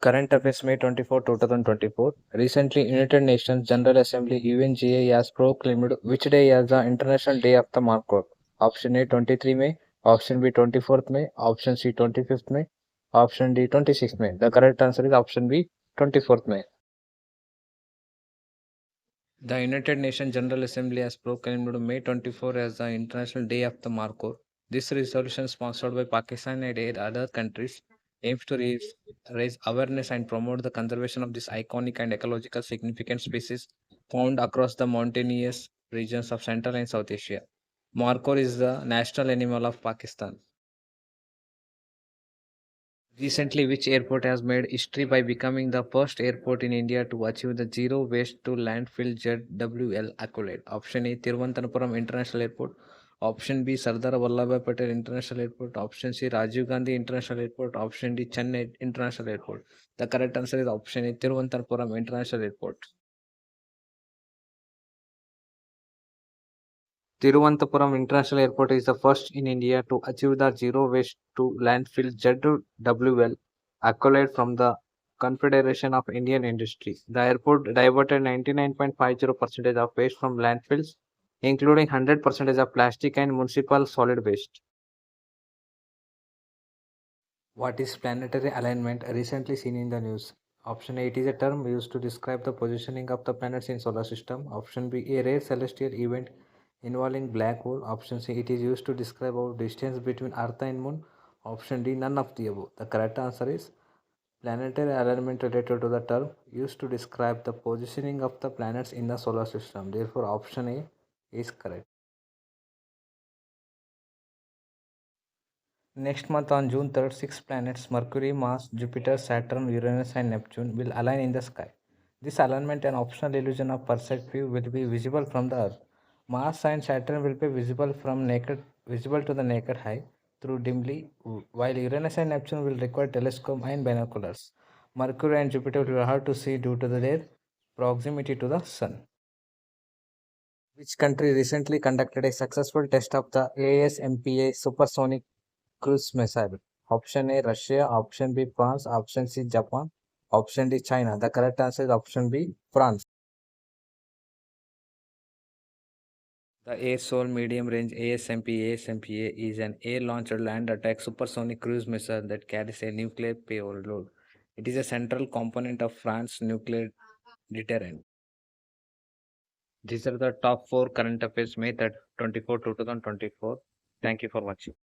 Current Affairs May 24, 2024. Recently, United Nations General Assembly UNGA has proclaimed which day as the International Day of the Markhor. Option A 23 May, Option B 24th May, Option C 25th May, Option D 26th May. The correct answer is Option B 24th May. The United Nations General Assembly has proclaimed May 24 as the International Day of the Markhor. This resolution, sponsored by Pakistan and eight other countries, aims to raise awareness and promote the conservation of this iconic and ecological significant species found across the mountainous regions of Central and South Asia. Markhor is the national animal of Pakistan. Recently, which airport has made history by becoming the first airport in India to achieve the zero waste to landfill ZWL accolade? Option A Thiruvananthapuram International Airport. Option B Sardar Vallabhbhai Patel International Airport. Option C Rajiv Gandhi International Airport. Option D Chennai International Airport. The correct answer is option A Thiruvananthapuram International Airport. Thiruvananthapuram International Airport is the first in India to achieve the zero waste to landfill ZWL accolade from the Confederation of Indian Industry. The airport diverted 99.50% of waste from landfills, including 100% of plastic and municipal solid waste. What is planetary alignment recently seen in the news? Option A, it is a term used to describe the positioning of the planets in solar system. Option B, a rare celestial event involving black hole. Option C, it is used to describe our distance between Earth and Moon. Option D, none of the above. The correct answer is planetary alignment related to the term used to describe the positioning of the planets in the solar system. Therefore, option A is correct. Next month on June 3rd, six planets Mercury, Mars, Jupiter, Saturn, Uranus, and Neptune will align in the sky. This alignment and optional illusion of perfect view will be visible from the Earth. Mars and Saturn will be visible to the naked eye through dimly, while Uranus and Neptune will require telescope and binoculars. Mercury and Jupiter will be hard to see due to their proximity to the Sun. Which country recently conducted a successful test of the ASMPA supersonic cruise missile? Option A Russia, option B France, option C Japan, option D China. The correct answer is option B France. The Air Soul Medium Range ASMPA is an air-launched land attack supersonic cruise missile that carries a nuclear payload. It is a central component of France's nuclear deterrent. These are the top 4 current affairs May 24, 2024. Thank you for watching.